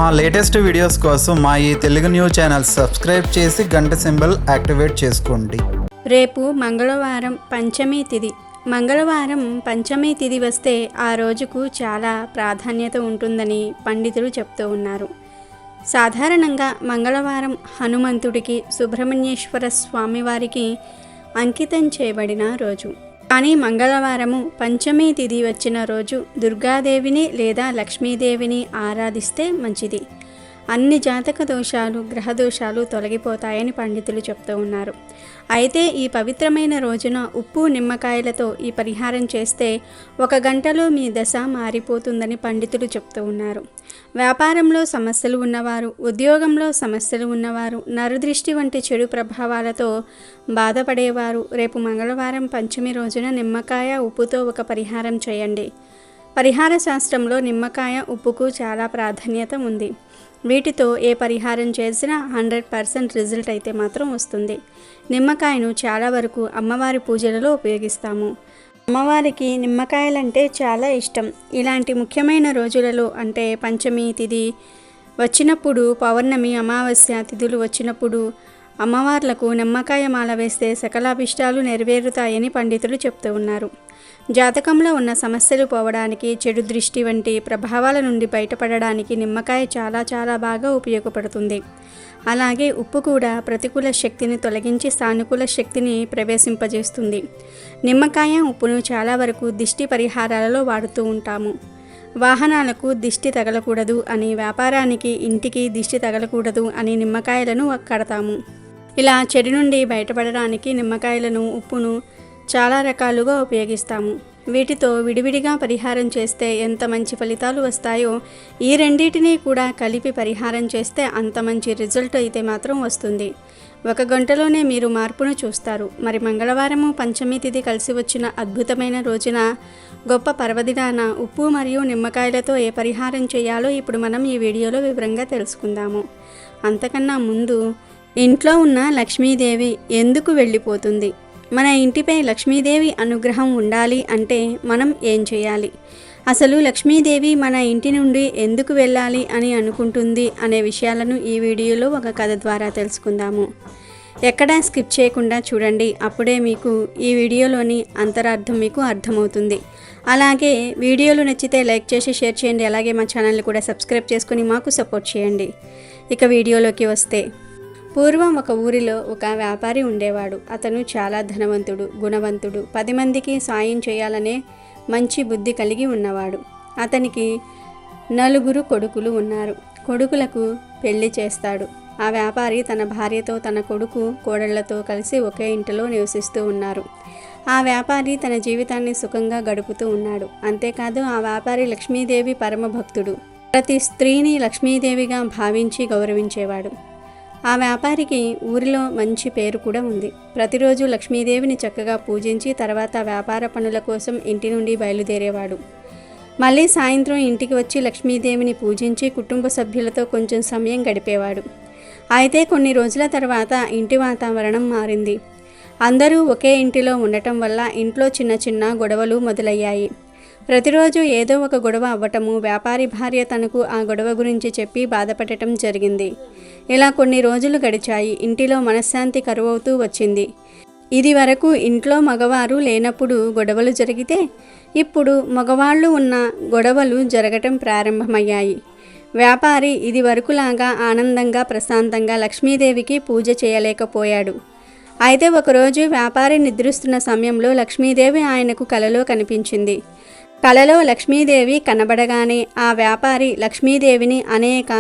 మా latest videos కోసం మా ఈ తెలుగు న్యూస్ ఛానల్ సబ్స్క్రైబ్ చేసి గంట సింబల్ యాక్టివేట్ చేసుకోండి. రేపు మంగళవారం పంచమి తిథి. మంగళవారం పంచమి తిథి వస్తే ఆ రోజుకు చాలా ప్రాధాన్యత ఉంటుందని పండితులు చెప్తూ ఉన్నారు. సాధారణంగా మంగళవారం హనుమంతుడికి, సుబ్రహ్మణ్యేశ్వర స్వామివారికి అంకితం చేయబడిన రోజు. కానీ మంగళవారము పంచమి తిథి వచ్చిన రోజు దుర్గాదేవిని లేదా లక్ష్మీదేవిని ఆరాధిస్తే మంచిది. అన్ని జాతక దోషాలు, గ్రహ దోషాలు తొలగిపోతాయని పండితులు చెప్తూ ఉన్నారు. అయితే ఈ పవిత్రమైన రోజున ఉప్పు, నిమ్మకాయలతో ఈ పరిహారం చేస్తే 1 గంటలో మీ దశ మారిపోతుందని పండితులు చెప్తూ ఉన్నారు. వ్యాపారంలో సమస్యలు ఉన్నవారు, ఉద్యోగంలో సమస్యలు ఉన్నవారు, నరదృష్టి వంటి చెడు ప్రభావాలతో బాధపడేవారు రేపు మంగళవారం పంచమి రోజున నిమ్మకాయ, ఉప్పుతో ఒక పరిహారం చేయండి. పరిహార శాస్త్రంలో నిమ్మకాయ, ఉప్పుకు చాలా ప్రాధాన్యత ఉంది. వీటితో ఏ పరిహారం చేసినా 100% రిజల్ట్ అయితే మాత్రం వస్తుంది. నిమ్మకాయను చాలా వరకు అమ్మవారి పూజలలో ఉపయోగిస్తాము. అమ్మవారికి నిమ్మకాయలంటే చాలా ఇష్టం. ఇలాంటి ముఖ్యమైన రోజులలో అంటే పంచమి తిథి వచ్చినప్పుడు, పౌర్ణమి, అమావాస్య తిథులు వచ్చినప్పుడు అమ్మవార్లకు నిమ్మకాయ మాల వేస్తే సకలాభిష్టాలు నెరవేరుతాయని పండితులు చెప్తూ ఉన్నారు. జాతకంలో ఉన్న సమస్యలు పోవడానికి, చెడు దృష్టి వంటి ప్రభావాల నుండి బయటపడడానికి నిమ్మకాయ చాలా బాగా ఉపయోగపడుతుంది. అలాగే ఉప్పు కూడా ప్రతికూల శక్తిని తొలగించి సానుకూల శక్తిని ప్రవేశింపజేస్తుంది. నిమ్మకాయ, ఉప్పును చాలా వరకు దిష్టి పరిహారాలలో వాడుతూ ఉంటాము. వాహనాలకు దిష్టి తగలకూడదు అని, వ్యాపారానికి, ఇంటికి దిష్టి తగలకూడదు అని నిమ్మకాయలను కడతాము. ఇలా చెడు నుండి బయటపడడానికి నిమ్మకాయలను, ఉప్పును చాలా రకాలుగా ఉపయోగిస్తాము. వీటితో విడివిడిగా పరిహారం చేస్తే ఎంత మంచి ఫలితాలు వస్తాయో, ఈ రెండింటినీ కూడా కలిపి పరిహారం చేస్తే అంత మంచి రిజల్ట్ అయితే మాత్రం వస్తుంది. 1 గంటలోనే మీరు మార్పును చూస్తారు. మరి మంగళవారము పంచమి తిథి కలిసి వచ్చిన అద్భుతమైన రోజున, గొప్ప పర్వదినాన ఉప్పు మరియు నిమ్మకాయలతో ఏ పరిహారం చేయాలో ఇప్పుడు మనం ఈ వీడియోలో వివరంగా తెలుసుకుందాము. అంతకన్నా ముందు, ఇంట్లో ఉన్న లక్ష్మీదేవి ఎందుకు వెళ్ళిపోతుంది? మన ఇంటిపై లక్ష్మీదేవి అనుగ్రహం ఉండాలి అంటే మనం ఏం చేయాలి? అసలు లక్ష్మీదేవి మన ఇంటి నుండి ఎందుకు వెళ్ళాలి అని అనుకుంటుంది అనే విషయాలను ఈ వీడియోలో ఒక కథ ద్వారా తెలుసుకుందాము. ఎక్కడా స్కిప్ చేయకుండా చూడండి. అప్పుడే మీకు ఈ వీడియోలోని అంతరార్థం మీకు అర్థమవుతుంది. అలాగే వీడియోలు నచ్చితే లైక్ చేసి షేర్ చేయండి. అలాగే మా ఛానల్ని కూడా సబ్స్క్రైబ్ చేసుకుని మాకు సపోర్ట్ చేయండి. ఇక వీడియోలోకి వస్తే, పూర్వం ఒక ఊరిలో ఒక వ్యాపారి ఉండేవాడు. అతను చాలా ధనవంతుడు, గుణవంతుడు, 10 మందికి సాయం చేయాలనే మంచి బుద్ధి కలిగి ఉన్నవాడు. అతనికి 4 కొడుకులు ఉన్నారు. కొడుకులకు పెళ్లి చేస్తాడు. ఆ వ్యాపారి తన భార్యతో, తన కొడుకు, కోడళ్లతో కలిసి ఒకే ఇంటిలో నివసిస్తూ ఉన్నారు. ఆ వ్యాపారి తన జీవితాన్ని సుఖంగా గడుపుతూ ఉన్నాడు. అంతేకాదు ఆ వ్యాపారి లక్ష్మీదేవి పరమ భక్తుడు. ప్రతి స్త్రీని లక్ష్మీదేవిగా భావించి గౌరవించేవాడు. ఆ వ్యాపారికి ఊరిలో మంచి పేరు కూడా ఉంది. ప్రతిరోజు లక్ష్మీదేవిని చక్కగా పూజించి తర్వాత వ్యాపార పనుల కోసం ఇంటి నుండి బయలుదేరేవాడు. మళ్ళీ సాయంత్రం ఇంటికి వచ్చి లక్ష్మీదేవిని పూజించి కుటుంబ సభ్యులతో కొంచెం సమయం గడిపేవాడు. అయితే కొన్ని రోజుల తర్వాత ఇంటి వాతావరణం మారింది. అందరూ ఒకే ఇంటిలో ఉండటం వల్ల ఇంట్లో చిన్న గొడవలు మొదలయ్యాయి. ప్రతిరోజు ఏదో ఒక గొడవ అవ్వటము, వ్యాపారి భార్య తనకు ఆ గొడవ గురించి చెప్పి బాధపడటం జరిగింది. ఇలా కొన్ని రోజులు గడిచాయి. ఇంటిలో మనశ్శాంతి కరువవుతూ వచ్చింది. ఇది వరకు ఇంట్లో మగవారు లేనప్పుడు గొడవలు జరిగితే, ఇప్పుడు మగవాళ్ళు ఉన్న గొడవలు జరగటం ప్రారంభమయ్యాయి. వ్యాపారి ఇది వరకులాగా ఆనందంగా, ప్రశాంతంగా లక్ష్మీదేవికి పూజ చేయలేకపోయాడు. అయితే ఒకరోజు వ్యాపారి నిద్రిస్తున్న సమయంలో లక్ష్మీదేవి ఆయనకు కలలో కనిపించింది. కలలో లక్ష్మీదేవి కనబడగానే ఆ వ్యాపారి లక్ష్మీదేవిని అనేక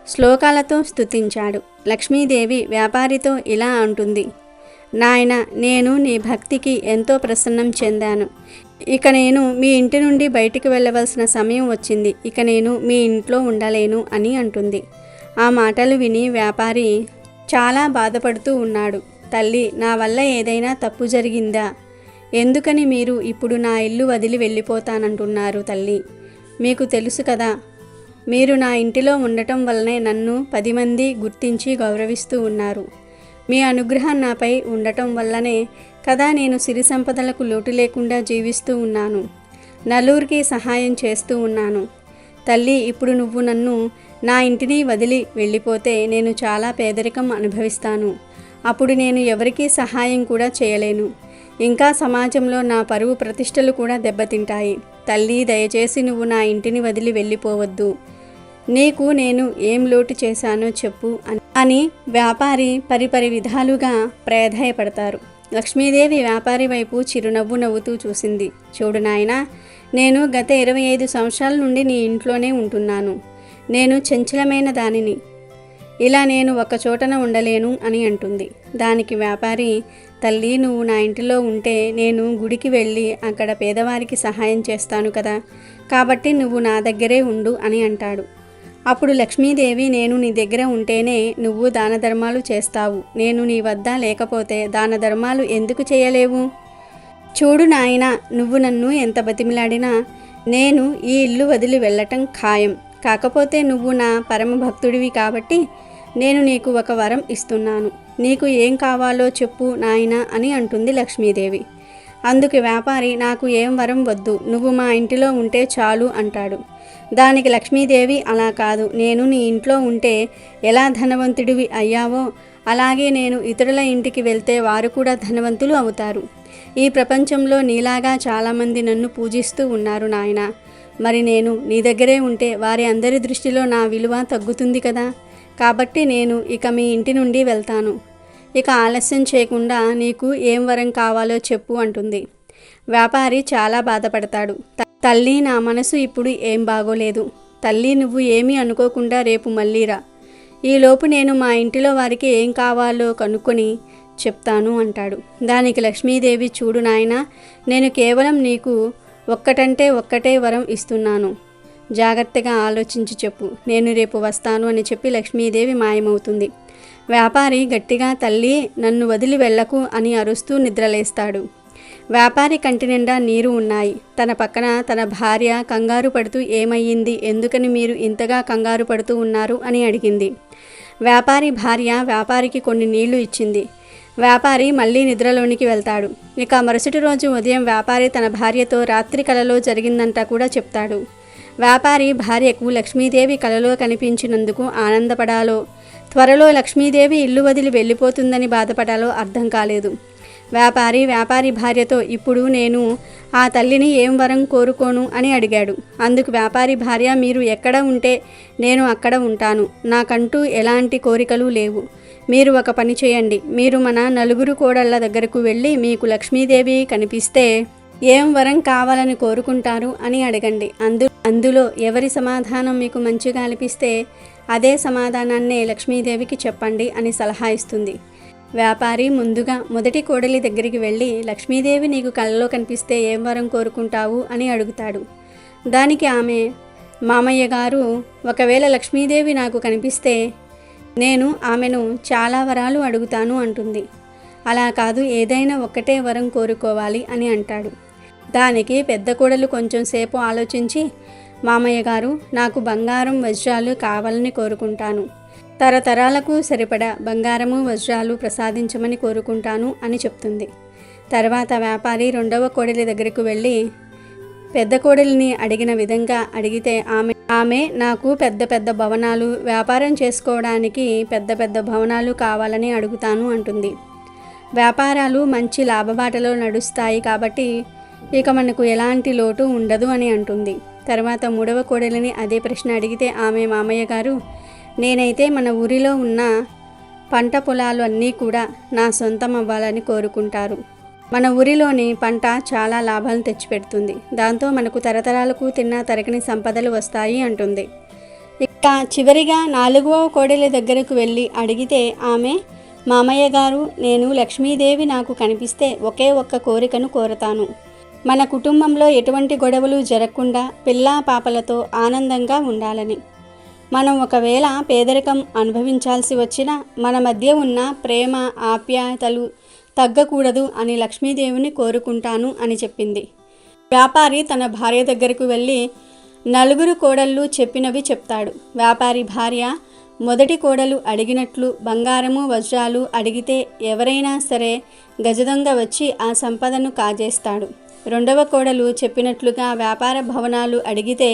శ్లోకాలతో స్తుతించాడు. లక్ష్మీదేవి వ్యాపారితో ఇలా అంటుంది: నాయన, నేను నీ భక్తికి ఎంతో ప్రసన్నం చెందాను. ఇక నేను మీ ఇంటి నుండి బయటికి వెళ్ళవలసిన సమయం వచ్చింది. ఇక నేను మీ ఇంట్లో ఉండలేను అని అంటుంది. ఆ మాటలు విని వ్యాపారి చాలా బాధపడుతూ ఉన్నాడు. తల్లి, నా వల్ల ఏదైనా తప్పు జరిగిందా? ఎందుకని మీరు ఇప్పుడు నా ఇల్లు వదిలి వెళ్ళిపోతానంటున్నారు తల్లి? మీకు తెలుసు కదా, మీరు నా ఇంటిలో ఉండటం వల్లనే నన్ను 10 మంది గుర్తించి గౌరవిస్తూ ఉన్నారు. మీ అనుగ్రహం నాపై ఉండటం వల్లనే కదా నేను సిరి సంపదలకు లోటు లేకుండా జీవిస్తూ ఉన్నాను. నలుగురికి సహాయం చేస్తూ ఉన్నాను. తల్లి, ఇప్పుడు నువ్వు నన్ను నా ఇంటిని వదిలి వెళ్ళిపోతే నేను చాలా పేదరికం అనుభవిస్తాను. అప్పుడు నేను ఎవరికీ సహాయం కూడా చేయలేను. ఇంకా సమాజంలో నా పరువు ప్రతిష్టలు కూడా దెబ్బతింటాయి. తల్లి, దయచేసి నువ్వు నా ఇంటిని వదిలి వెళ్ళిపోవద్దు. నీకు నేను ఏం లోటు చేశానో చెప్పు అని వ్యాపారి పరిపరి విధాలుగా ప్రాధేయపడతారు. లక్ష్మీదేవి వ్యాపారి వైపు చిరునవ్వు నవ్వుతూ చూసింది. చూడు నాయనా, నేను గత 25 సంవత్సరాల నుండి నీ ఇంట్లోనే ఉంటున్నాను. నేను చంచలమైన దానిని. ఇలా నేను ఒక చోటన ఉండలేను అని అంటుంది. దానికి వ్యాపారి, తల్లి, నువ్వు నా ఇంటిలో ఉంటే నేను గుడికి వెళ్ళి అక్కడ పేదవారికి సహాయం చేస్తాను కదా, కాబట్టి నువ్వు నా దగ్గరే ఉండు అని అంటాడు. అప్పుడు లక్ష్మీదేవి, నేను నీ దగ్గర ఉంటేనే నువ్వు దాన ధర్మాలు చేస్తావు. నేను నీ వద్ద లేకపోతే దాన ధర్మాలు ఎందుకు చేయలేవు? చూడు నాయనా, నువ్వు నన్ను ఎంత బతిమిలాడినా నేను ఈ ఇల్లు వదిలి వెళ్ళటం ఖాయం. కాకపోతే నువ్వు నా పరమ భక్తుడివి కాబట్టి నేను నీకు ఒక వరం ఇస్తున్నాను. నీకు ఏం కావాలో చెప్పు నాయనా అని అంటుంది లక్ష్మీదేవి. అందుకు వ్యాపారి, నాకు ఏం వరం వద్దు, నువ్వు మా ఇంటిలో ఉంటే చాలు అంటాడు. దానికి లక్ష్మీదేవి, అలా కాదు, నేను నీ ఇంట్లో ఉంటే ఎలా ధనవంతుడివి అయ్యావో అలాగే నేను ఇతరుల ఇంటికి వెళ్తే వారు కూడా ధనవంతులు అవుతారు. ఈ ప్రపంచంలో నీలాగా చాలామంది నన్ను పూజిస్తూ ఉన్నారు నాయనా. మరి నేను నీ దగ్గరే ఉంటే వారి అందరి దృష్టిలో నా విలువ తగ్గుతుంది కదా. కాబట్టి నేను ఇక మీ ఇంటి నుండి వెళ్తాను. ఇక ఆలస్యం చేయకుండా నీకు ఏం వరం కావాలో చెప్పు అంటుంది. వ్యాపారి చాలా బాధపడతాడు. తల్లి, నా మనసు ఇప్పుడు ఏం బాగోలేదు. తల్లి, నువ్వు ఏమీ అనుకోకుండా రేపు మళ్ళీ రా. ఈలోపు నేను మా ఇంటిలో వారికి ఏం కావాలో కనుక్కొని చెప్తాను అంటాడు. దానికి లక్ష్మీదేవి, చూడు నాయనా, నేను కేవలం నీకు ఒక్కటంటే ఒక్కటే వరం ఇస్తున్నాను. జాగ్రత్తగా ఆలోచించి చెప్పు. నేను రేపు వస్తాను అని చెప్పి లక్ష్మీదేవి మాయమవుతుంది. వ్యాపారి గట్టిగా, తల్లి, నన్ను వదిలి వెళ్ళకు అని అరుస్తూ నిద్రలేస్తాడు. వ్యాపారి కంటి నిండా నీరు ఉన్నాయి. తన పక్కన తన భార్య కంగారు పడుతూ, ఏమయ్యింది, ఎందుకని మీరు ఇంతగా కంగారు పడుతూ ఉన్నారు అని అడిగింది. వ్యాపారి భార్య వ్యాపారికి కొన్ని నీళ్లు ఇచ్చింది. వ్యాపారి మళ్ళీ నిద్రలోనికి వెళ్తాడు. ఇక మరుసటి రోజు ఉదయం వ్యాపారి తన భార్యతో రాత్రి కలలో జరిగిందంతా కూడా చెప్తాడు. వ్యాపారి భార్యకు లక్ష్మీదేవి కలలో కనిపించినందుకు ఆనందపడాలో, త్వరలో లక్ష్మీదేవి ఇల్లు వదిలి వెళ్ళిపోతుందని బాధపడాలో అర్థం కాలేదు. వ్యాపారి భార్యతో, ఇప్పుడు నేను ఆ తల్లిని ఏం వరం కోరుకోను అని అడిగాడు. అందుకు వ్యాపారి భార్య, మీరు ఎక్కడ ఉంటే నేను అక్కడ ఉంటాను. నాకంటూ ఎలాంటి కోరికలు లేవు. మీరు ఒక పని చేయండి. మీరు మన నలుగురు కోడళ్ళ దగ్గరకు వెళ్ళి మీకు లక్ష్మీదేవి కనిపిస్తే ఏం వరం కావాలని కోరుకుంటారు అని అడగండి. అందులో ఎవరి సమాధానం మీకు మంచిగా అనిపిస్తే అదే సమాధానాన్నే లక్ష్మీదేవికి చెప్పండి అని సలహా ఇస్తుంది. వ్యాపారి ముందుగా మొదటి కోడలి దగ్గరికి వెళ్ళి, లక్ష్మీదేవి నీకు కళ్ళలో కనిపిస్తే ఏం వరం కోరుకుంటావు అని అడుగుతాడు. దానికి ఆమె, మామయ్య గారు, ఒకవేళ లక్ష్మీదేవి నాకు కనిపిస్తే నేను ఆమెను చాలా వరాలు అడుగుతాను అంటుంది. అలా కాదు, ఏదైనా ఒక్కటే వరం కోరుకోవాలి అని అంటాడు. దానికి పెద్ద కోడలు కొంచెం సేపు ఆలోచించి, మామయ్య గారు, నాకు బంగారం, వజ్రాలు కావాలని కోరుకుంటాను. తరతరాలకు సరిపడా బంగారము, వజ్రాలు ప్రసాదించమని కోరుకుంటాను అని చెప్తుంది. తర్వాత వ్యాపారి రెండవ కోడలి దగ్గరకు వెళ్ళి పెద్ద కోడలిని అడిగిన విధంగా అడిగితే ఆమె నాకు పెద్ద పెద్ద భవనాలు, వ్యాపారం చేసుకోవడానికి పెద్ద పెద్ద భవనాలు కావాలని అడుగుతాను అంటుంది. వ్యాపారాలు మంచి లాభబాటలో నడుస్తాయి కాబట్టి ఇక మనకు ఎలాంటి లోటు ఉండదు అని అంటుంది. తర్వాత మూడవ కోడలిని అదే ప్రశ్న అడిగితే ఆమె, మామయ్య గారు, నేనైతే మన ఊరిలో ఉన్న పంట పొలాలు అన్నీ కూడా నా సొంతం అవ్వాలని కోరుకుంటారు. మన ఊరిలోని పంట చాలా లాభాలను తెచ్చిపెడుతుంది. దాంతో మనకు తరతరాలకు తిన్నా తరగని సంపదలు వస్తాయి అంటుంది. ఇక చివరిగా నాలుగవ కోడలి దగ్గరకు వెళ్ళి అడిగితే ఆమె, మామయ్య గారు, నేను లక్ష్మీదేవి నాకు కనిపిస్తే ఒకే ఒక్క కోరికను కోరతాను. మన కుటుంబంలో ఎటువంటి గొడవలు జరగకుండా పిల్లా పాపలతో ఆనందంగా ఉండాలని. మనం ఒకవేళ పేదరికం అనుభవించాల్సి వచ్చినా మన మధ్య ఉన్న ప్రేమ, ఆప్యాయతలు తగ్గకూడదు అని లక్ష్మీదేవిని కోరుకుంటాను అని చెప్పింది. వ్యాపారి తన భార్య దగ్గరకు వెళ్ళి నలుగురు కోడళ్ళు చెప్పినవి చెప్తాడు. వ్యాపారి భార్య మొదటి కోడలు అడిగినట్లు బంగారము, వజ్రాలు అడిగితే ఎవరైనా సరే గజదొంగ వచ్చి ఆ సంపదను కాజేస్తాడు. రెండవ కోడలు చెప్పినట్లుగా వ్యాపార భవనాలు అడిగితే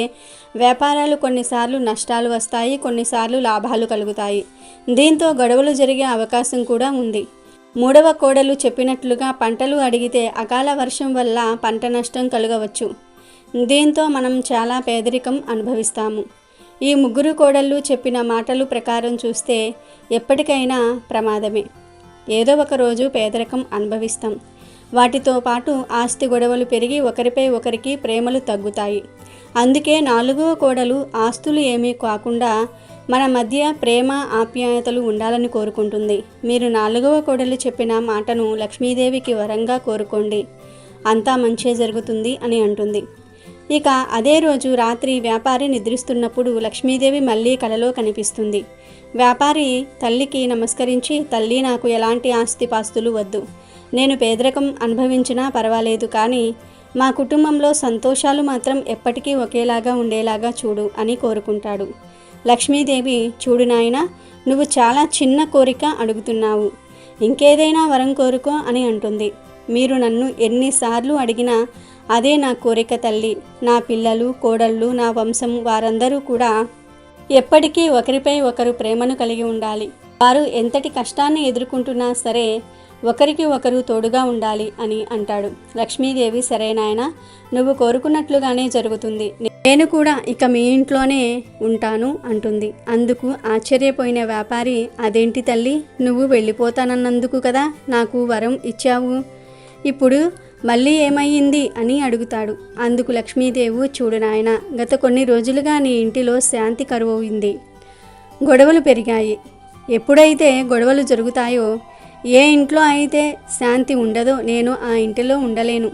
వ్యాపారాలు కొన్నిసార్లు నష్టాలు వస్తాయి, కొన్నిసార్లు లాభాలు కలుగుతాయి. దీంతో గొడవలు జరిగే అవకాశం కూడా ఉంది. మూడవ కోడలు చెప్పినట్లుగా పంటలు అడిగితే అకాల వర్షం వల్ల పంట నష్టం కలగవచ్చు. దీంతో మనం చాలా పేదరికం అనుభవిస్తాము. ఈ ముగ్గురు కోడళ్ళు చెప్పిన మాటలు ప్రకారం చూస్తే ఎప్పటికైనా ప్రమాదమే. ఏదో ఒక రోజు పేదరికం అనుభవిస్తాం. వాటితో పాటు ఆస్తి గొడవలు పెరిగి ఒకరిపై ఒకరికి ప్రేమలు తగ్గుతాయి. అందుకే నాలుగవ కోడలు ఆస్తులు ఏమీ కాకుండా మన మధ్య ప్రేమ ఆప్యాయతలు ఉండాలని కోరుకుంటుంది. మీరు నాలుగవ కోడలు చెప్పిన మాటను లక్ష్మీదేవికి వరంగా కోరుకోండి, అంతా మంచే జరుగుతుంది అని అంటుంది. ఇక అదే రోజు రాత్రి వ్యాపారి నిద్రిస్తున్నప్పుడు లక్ష్మీదేవి మళ్ళీ కలలో కనిపిస్తుంది. వ్యాపారి తల్లికి నమస్కరించి, తల్లి, నాకు ఎలాంటి ఆస్తిపాస్తులు వద్దు, నేను పేదరికం అనుభవించినా పర్వాలేదు, కానీ మా కుటుంబంలో సంతోషాలు మాత్రం ఎప్పటికీ ఒకేలాగా ఉండేలాగా చూడు అని కోరుకుంటాడు. లక్ష్మీదేవి, చూడు నాయనా, నువ్వు చాలా చిన్న కోరిక అడుగుతున్నావు, ఇంకేదైనా వరం కోరుకో అని అంటుంది. మీరు నన్ను ఎన్నిసార్లు అడిగినా అదే నా కోరిక తల్లి. నా పిల్లలు, కోడళ్ళు, నా వంశం వారందరూ కూడా ఎప్పటికీ ఒకరిపై ఒకరు ప్రేమను కలిగి ఉండాలి. వారు ఎంతటి కష్టాన్ని ఎదుర్కొంటున్నా సరే ఒకరికి ఒకరు తోడుగా ఉండాలి అని అంటాడు. లక్ష్మీదేవి, సరే నాయనా, నువ్వు కోరుకున్నట్లుగానే జరుగుతుంది, నేను కూడా ఇక మీ ఇంట్లోనే ఉంటాను అంటుంది. అందుకు ఆశ్చర్యపోయిన వ్యాపారి, అదేంటి తల్లి, నువ్వు వెళ్ళిపోతానన్నందుకు కదా నాకు వరం ఇచ్చావు, ఇప్పుడు మళ్ళీ ఏమయ్యింది అని అడుగుతాడు. అందుకు లక్ష్మీదేవి, చూడు నాయన, గత కొన్ని రోజులుగా నీ ఇంటిలో శాంతి కరువైంది, గొడవలు పెరిగాయి. ఎప్పుడైతే గొడవలు జరుగుతాయో, ఏ ఇంట్లో అయితే శాంతి ఉండదో నేను ఆ ఇంటిలో ఉండలేను.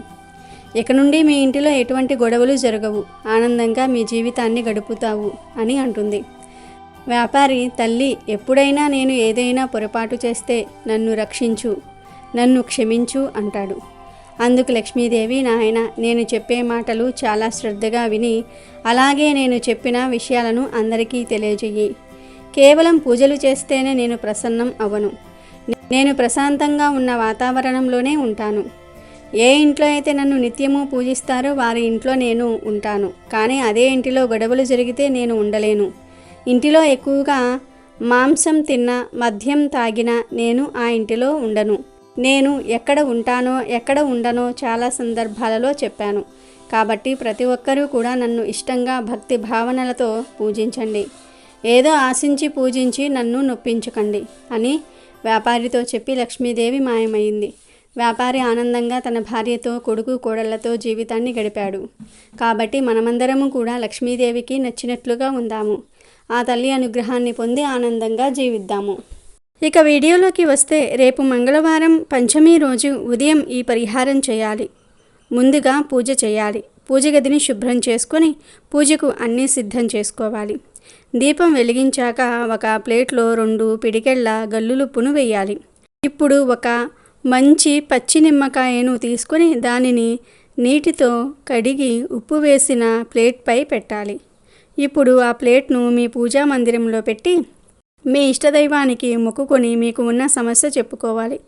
ఇక నుండి మీ ఇంటిలో ఎటువంటి గొడవలు జరగవు, ఆనందంగా మీ జీవితాన్ని గడుపుతావు అని అంటుంది. వ్యాపారి, తల్లి, ఎప్పుడైనా నేను ఏదైనా పొరపాటు చేస్తే నన్ను రక్షించు, నన్ను క్షమించు అంటాడు. అందుకు లక్ష్మీదేవి, నాయన, నేను చెప్పే మాటలు చాలా శ్రద్ధగా విని అలాగే నేను చెప్పిన విషయాలను అందరికీ తెలియజేయి. కేవలం పూజలు చేస్తేనే నేను ప్రసన్నం అవ్వను. నేను ప్రశాంతంగా ఉన్న వాతావరణంలోనే ఉంటాను. ఏ ఇంట్లో అయితే నన్ను నిత్యము పూజిస్తారో వారి ఇంట్లో నేను ఉంటాను. కానీ అదే ఇంటిలో గొడవలు జరిగితే నేను ఉండలేను. ఇంటిలో ఎక్కువగా మాంసం తిన్నా, మద్యం తాగినా నేను ఆ ఇంటిలో ఉండను. నేను ఎక్కడ ఉంటానో ఎక్కడ ఉండనో చాలా సందర్భాలలో చెప్పాను. కాబట్టి ప్రతి ఒక్కరూ కూడా నన్ను ఇష్టంగా భక్తి భావనలతో పూజించండి. ఏదో ఆశించి పూజించి నన్ను నొప్పించకండి అని వ్యాపారితో చెప్పి లక్ష్మీదేవి మాయమైంది. వ్యాపారి ఆనందంగా తన భార్యతో, కొడుకు, కోడళ్లతో జీవితాన్ని గడిపాడు. కాబట్టి మనమందరము కూడా లక్ష్మీదేవికి నచ్చినట్లుగా ఉందాము. ఆ తల్లి అనుగ్రహాన్ని పొంది ఆనందంగా జీవిద్దాము. ఇక వీడియోలోకి వస్తే, రేపు మంగళవారం పంచమి రోజు ఉదయం ఈ పరిహారం చేయాలి. ముందుగా పూజ చేయాలి. పూజ గదిని శుభ్రం చేసుకొని పూజకు అన్నీ సిద్ధం చేసుకోవాలి. దీపం వెలిగించాక ఒక ప్లేట్లో 2 పిడికెళ్ళ గల్లులుప్పును వేయాలి. ఇప్పుడు ఒక మంచి పచ్చి నిమ్మకాయను తీసుకొని దానిని నీటితో కడిగి ఉప్పు వేసిన ప్లేట్పై పెట్టాలి. ఇప్పుడు ఆ ప్లేట్ను మీ పూజా మందిరంలో పెట్టి మీ ఇష్టదైవానికి మొక్కుకొని మీకు ఉన్న సమస్య చెప్పుకోవాలి.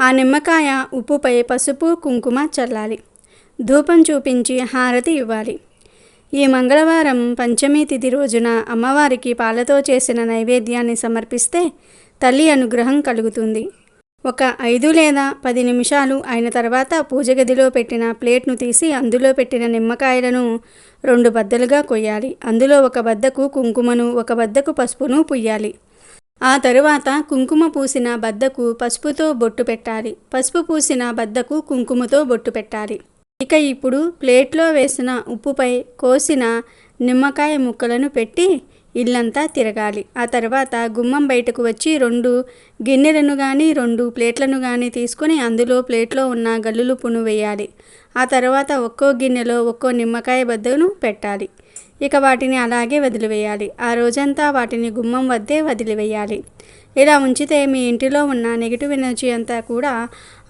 ఆ నిమ్మకాయ ఉప్పుపై పసుపు, కుంకుమ చల్లాలి. ధూపం చూపించి హారతి ఇవ్వాలి. ఈ మంగళవారం పంచమి తిథి రోజున అమ్మవారికి పాలతో చేసిన నైవేద్యాన్ని సమర్పిస్తే తల్లి అనుగ్రహం కలుగుతుంది. ఒక 5 లేదా 10 నిమిషాలు అయిన తర్వాత పూజ గదిలో పెట్టిన ప్లేట్ను తీసి అందులో పెట్టిన నిమ్మకాయలను 2 బద్దలుగా కొయ్యాలి. అందులో ఒక బద్దకు కుంకుమను, ఒక బద్దకు పసుపును పుయ్యాలి. ఆ తరువాత కుంకుమ పూసిన బద్దకు పసుపుతో బొట్టు పెట్టాలి. పసుపు పూసిన బద్దకు కుంకుమతో బొట్టు పెట్టాలి. ఇక ఇప్పుడు ప్లేట్లో వేసిన ఉప్పుపై కోసిన నిమ్మకాయ ముక్కలను పెట్టి ఇల్లంతా తిరగాలి. ఆ తర్వాత గుమ్మం బయటకు వచ్చి 2 గిన్నెలను కానీ 2 ప్లేట్లను కానీ తీసుకొని అందులో ప్లేట్లో ఉన్న గల్లులుప్పును వేయాలి. ఆ తర్వాత ఒక్కో గిన్నెలో ఒక్కో నిమ్మకాయ బద్దను పెట్టాలి. ఇక వాటిని అలాగే వదిలివేయాలి. ఆ రోజంతా వాటిని గుమ్మం వద్దే వదిలివేయాలి. ఇలా ఉంచితే మీ ఇంటిలో ఉన్న నెగిటివ్ ఎనర్జీ అంతా కూడా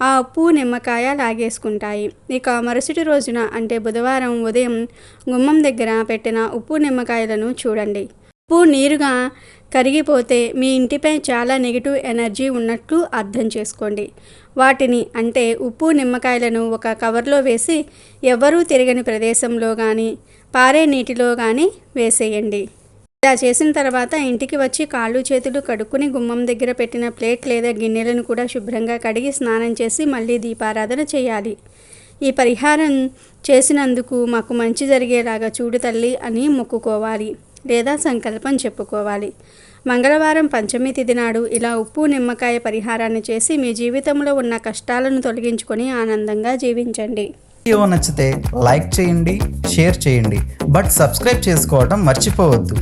ఆ ఉప్పు, నిమ్మకాయ లాగేసుకుంటాయి. ఇక మరుసటి రోజున అంటే బుధవారం ఉదయం గుమ్మం దగ్గర పెట్టిన ఉప్పు, నిమ్మకాయలను చూడండి. ఉప్పు నీరుగా కరిగిపోతే మీ ఇంటిపై చాలా నెగిటివ్ ఎనర్జీ ఉన్నట్లు అర్థం చేసుకోండి. వాటిని అంటే ఉప్పు నిమ్మకాయలను ఒక కవర్లో వేసి ఎవ్వరూ తిరగని ప్రదేశంలో కానీ పారే నీటిలో కానీ వేసేయండి. ఇలా చేసిన తర్వాత ఇంటికి వచ్చి కాళ్ళు చేతులు కడుక్కుని గుమ్మం దగ్గర పెట్టిన ప్లేట్ లేదా గిన్నెలను కూడా శుభ్రంగా కడిగి స్నానం చేసి మళ్ళీ దీపారాధన చేయాలి. ఈ పరిహారం చేసినందుకు మాకు మంచి జరిగేలాగా చూడు తల్లి అని మొక్కుకోవాలి లేదా సంకల్పం చెప్పుకోవాలి. మంగళవారం పంచమి తిథి నాడు ఇలా ఉప్పు నిమ్మకాయ పరిహారాన్ని చేసి మీ జీవితంలో ఉన్న కష్టాలను తొలగించుకొని ఆనందంగా జీవించండి. వీడియో నచ్చితే లైక్ చేయండి, షేర్ చేయండి, బట్ సబ్స్క్రైబ్ చేసుకోవడం మర్చిపోవద్దు.